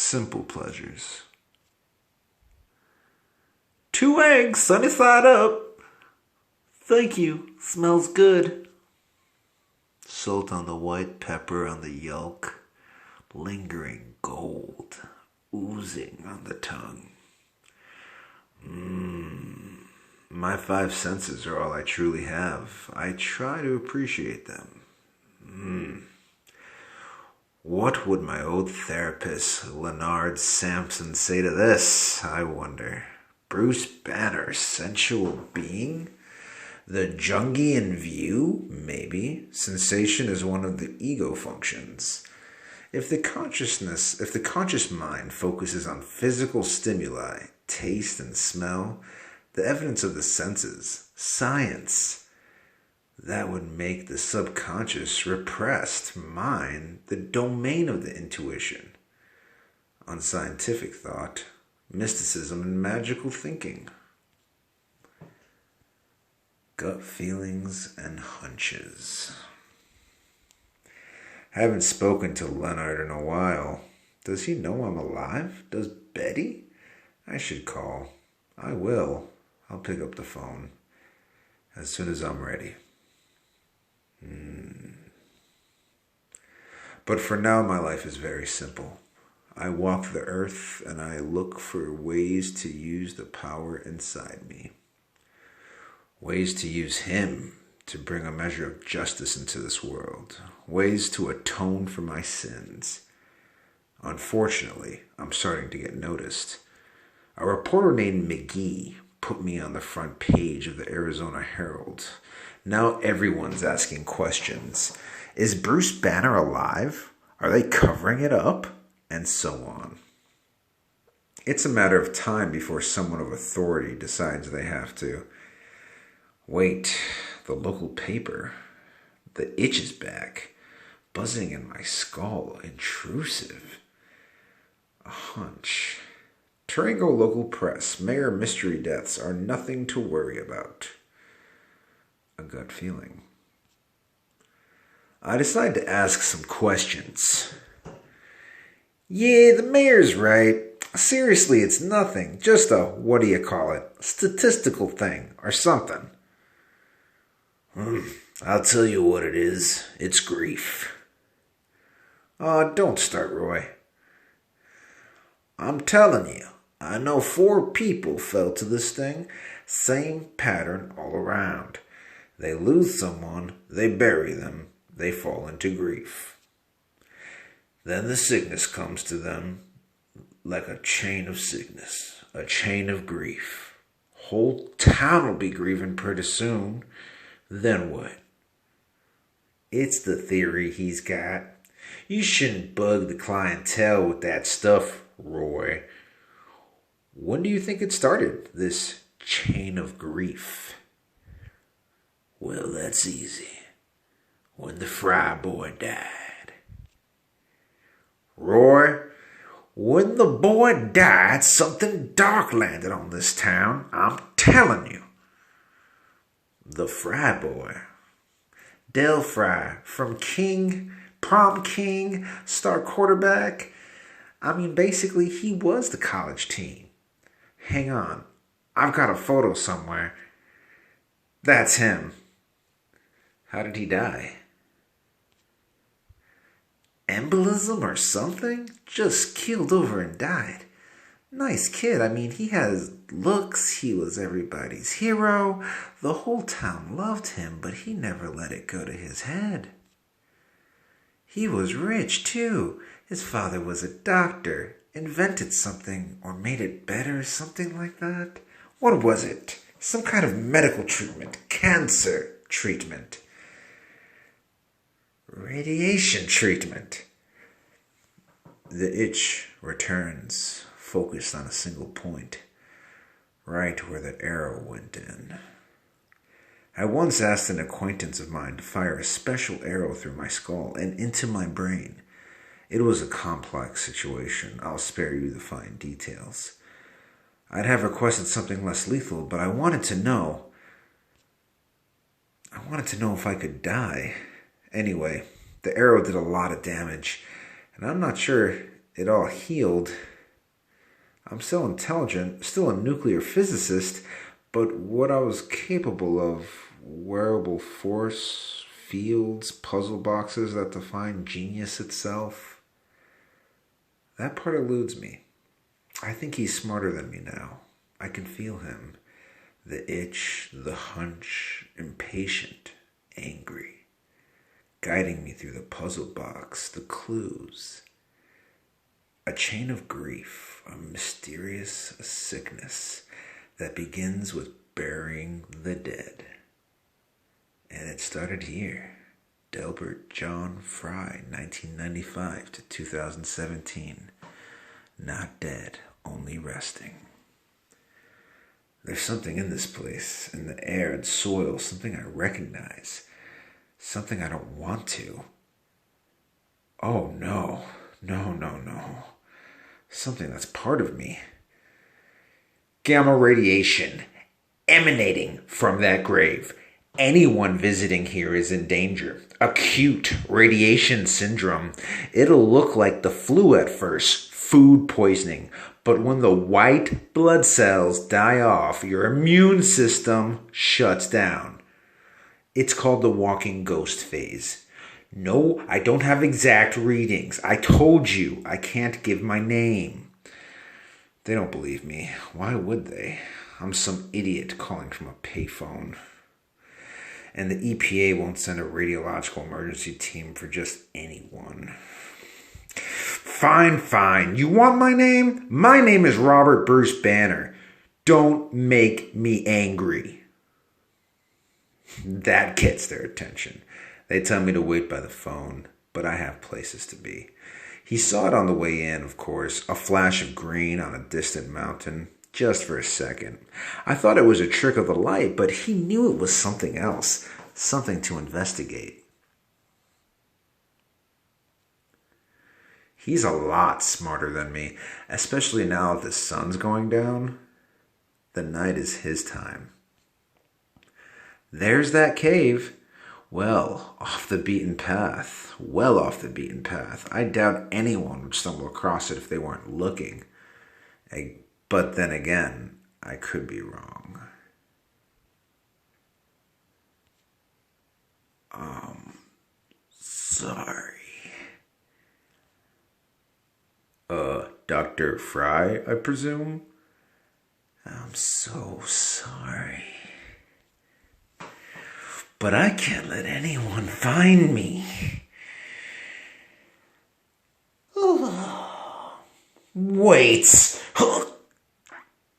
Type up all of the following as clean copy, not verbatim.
simple pleasures. 2 eggs, sunny side up. Thank you, smells good. Salt on the white, pepper on the yolk, lingering gold, oozing on the tongue. My 5 senses are all I truly have. I try to appreciate them. What would my old therapist, Leonard Sampson, say to this, I wonder? Bruce Banner, sensual being? The Jungian view? Maybe. Sensation is one of the ego functions. If the conscious mind focuses on physical stimuli, taste and smell, the evidence of the senses, science, that would make the subconscious repressed mind the domain of the intuition, unscientific thought, mysticism, and magical thinking. Gut feelings and hunches. Haven't spoken to Leonard in a while. Does he know I'm alive? Does Betty? I should call. I will. I'll pick up the phone as soon as I'm ready. But for now, my life is very simple. I walk the earth and I look for ways to use the power inside me. Ways to use him to bring a measure of justice into this world. Ways to atone for my sins. Unfortunately, I'm starting to get noticed. A reporter named McGee put me on the front page of the Arizona Herald. Now everyone's asking questions. Is Bruce Banner alive? Are they covering it up? And so on. It's a matter of time before someone of authority decides they have to. Wait, the local paper. The itch is back, buzzing in my skull, intrusive. A hunch. Tarango local press, mayor mystery deaths are nothing to worry about. A gut feeling. I decide to ask some questions. Yeah, the mayor's right. Seriously, it's nothing. Just a, statistical thing or something. I'll tell you what it is. It's grief. Don't start, Roy. I'm telling you, I know 4 people fell to this thing. Same pattern all around. They lose someone, they bury them, they fall into grief. Then the sickness comes to them like a chain of sickness, a chain of grief. Whole town will be grieving pretty soon. Then what? It's the theory he's got. You shouldn't bug the clientele with that stuff, Roy. When do you think it started, this chain of grief? Well, that's easy. When the Fry boy died. Roy, when the boy died, something dark landed on this town. I'm telling you. The Fry boy. Del Fry, from King, prom king, star quarterback. I mean, basically, he was the college team. Hang on. I've got a photo somewhere. That's him. How did he die? Embolism or something? Just keeled over and died. Nice kid. I mean, he has looks. He was everybody's hero. The whole town loved him, but he never let it go to his head. He was rich, too. His father was a doctor, invented something or made it better, something like that. What was it? Some kind of medical treatment. Cancer treatment. Radiation treatment. The itch returns, focused on a single point, right where that arrow went in. I once asked an acquaintance of mine to fire a special arrow through my skull and into my brain. It was a complex situation. I'll spare you the fine details. I'd have requested something less lethal, but I wanted to know if I could die. Anyway, the arrow did a lot of damage, and I'm not sure it all healed. I'm still intelligent, still a nuclear physicist, but what I was capable of, wearable force, fields, puzzle boxes that define genius itself, that part eludes me. I think he's smarter than me now. I can feel him. The itch, the hunch, impatient, angry, guiding me through the puzzle box, the clues. A chain of grief, a mysterious sickness that begins with burying the dead. And it started here. Delbert John Fry, 1995 to 2017. Not dead, only resting. There's something in this place, in the air and soil, something I recognize, something I don't want to. Oh no, no. Something that's part of me. Gamma radiation emanating from that grave. Anyone visiting here is in danger. Acute radiation syndrome. It'll look like the flu at first, food poisoning. But when the white blood cells die off, your immune system shuts down. It's called the walking ghost phase. No, I don't have exact readings. I told you I can't give my name. They don't believe me. Why would they? I'm some idiot calling from a payphone. And the EPA won't send a radiological emergency team for just anyone. Fine. You want my name? My name is Robert Bruce Banner. Don't make me angry. That gets their attention. They tell me to wait by the phone, but I have places to be. He saw it on the way in, of course, a flash of green on a distant mountain, just for a second. I thought it was a trick of the light, but he knew it was something else, something to investigate. He's a lot smarter than me, especially now that the sun's going down. The night is his time. There's that cave. Well off the beaten path. I doubt anyone would stumble across it if they weren't looking. But then again, I could be wrong. Sorry. Dr. Fry, I presume? I'm so sorry. But I can't let anyone find me. Wait.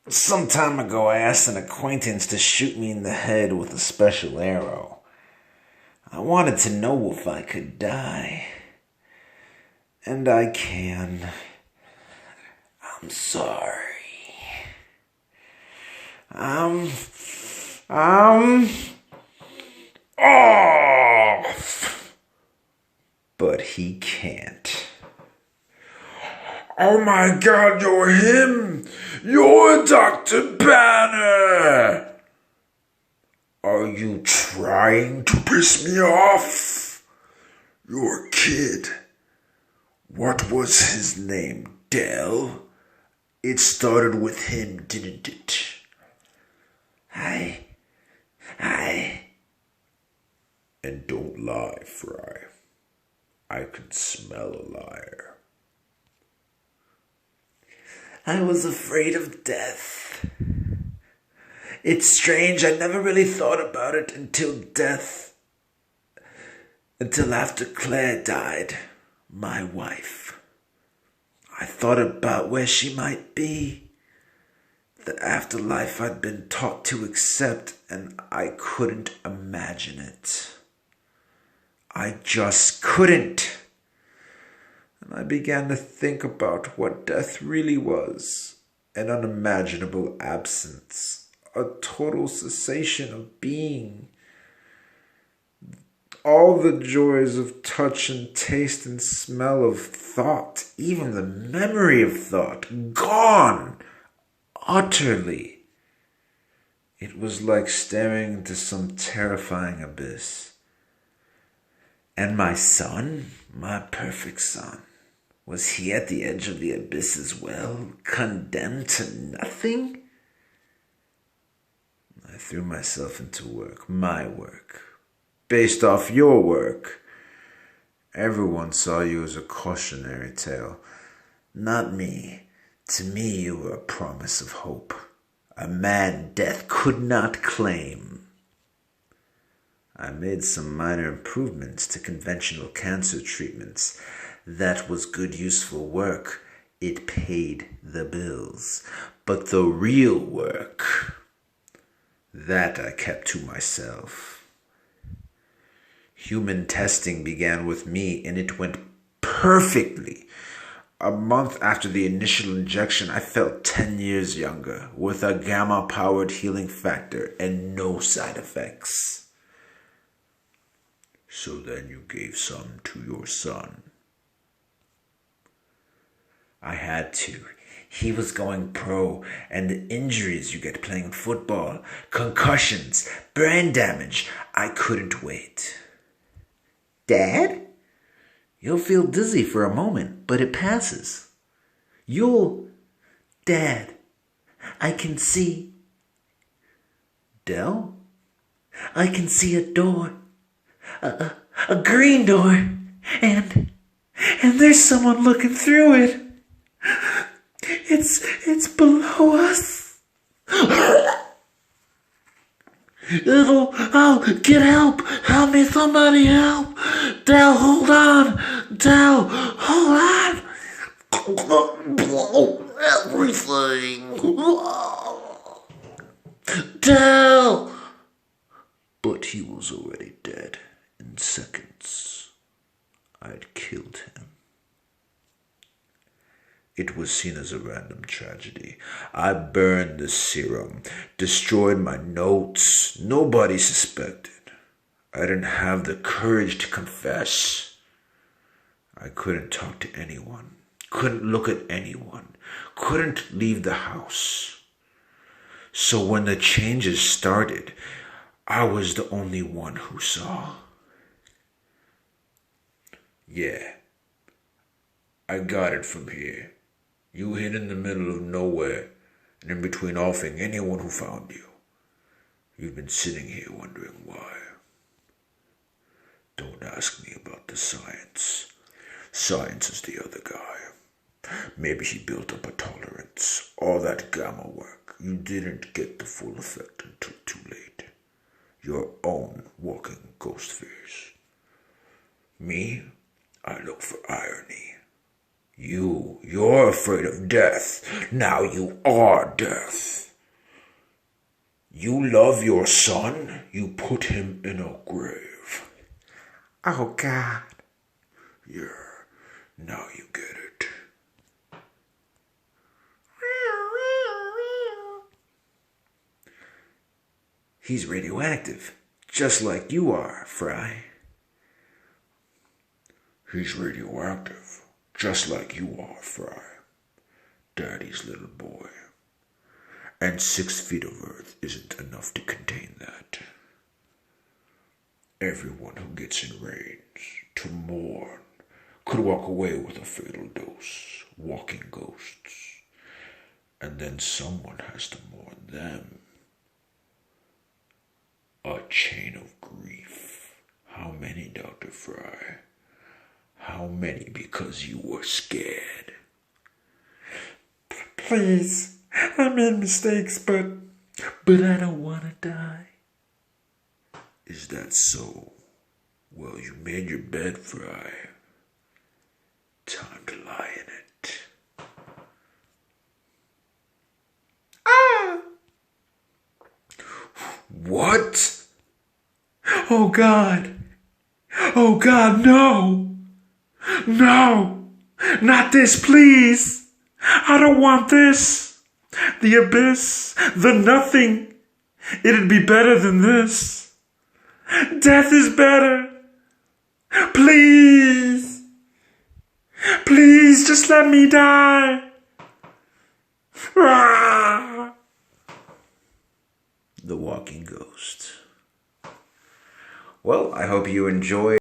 Some time ago, I asked an acquaintance to shoot me in the head with a special arrow. I wanted to know if I could die. And I can. I'm sorry. I'm off. But he can't. Oh my God, you're him! You're Dr. Banner! Are you trying to piss me off? Your kid. What was his name? Dell? It started with him, didn't it? And don't lie, Fry. I can smell a liar. I was afraid of death. It's strange, I never really thought about it until after Claire died, my wife. I thought about where she might be, the afterlife I'd been taught to accept, and I couldn't imagine it. I just couldn't. And I began to think about what death really was. An unimaginable absence. A total cessation of being. All the joys of touch and taste and smell of thought, even the memory of thought, gone. Utterly. It was like staring into some terrifying abyss. And my son, my perfect son, Was he at the edge of the abyss as well, condemned to nothing? I threw myself into work, my work, based off your work. Everyone saw you as a cautionary tale. Not me. To me, you were a promise of hope. A man death could not claim. I made some minor improvements to conventional cancer treatments. That was good, useful work. It paid the bills. But the real work, that I kept to myself. Human testing began with me, and it went perfectly. A month after the initial injection, I felt 10 years younger, with a gamma-powered healing factor and no side effects. So then you gave some to your son. I had to. He was going pro, and the injuries you get playing football, concussions, brain damage, I couldn't wait. Dad? You'll feel dizzy for a moment, but it passes. Dad, I can see. Dell? I can see a door. A green door. And there's someone looking through it. It's below us. Get help! Help me, somebody help! Dell, hold on! Dell, hold on! Everything! Dell! But he was already dead in seconds. I'd killed him. It was seen as a random tragedy. I burned the serum, destroyed my notes. Nobody suspected. I didn't have the courage to confess. I couldn't talk to anyone, couldn't look at anyone, couldn't leave the house. So when the changes started, I was the only one who saw. Yeah, I got it from here. You hid in the middle of nowhere, and in between offing anyone who found you. You've been sitting here wondering why. Don't ask me about the science. Science is the other guy. Maybe he built up a tolerance. All that gamma work. You didn't get the full effect until too late. Your own walking ghost fears. Me, I look for irony. You're afraid of death. Now you are death. You love your son. You put him in a grave. Oh, God. Yeah, now you get it. He's radioactive, just like you are, Fry. He's radioactive, just like you are, Fry. Daddy's little boy. And 6 feet of earth isn't enough to contain that. Everyone who gets enraged to mourn could walk away with a fatal dose, walking ghosts. And then someone has to mourn them. A chain of grief. How many, Dr. Fry? How many because you were scared? Please, I made mistakes, but I don't want to die. Is that so? Well, you made your bed, Fry. Time to lie in it. Ah! What? Oh, God. Oh, God, no. No. Not this, please. I don't want this. The abyss. The nothing. It'd be better than this. Death is better. Please. Please, just let me die. Ah. The Walking Ghost. Well, I hope you enjoyed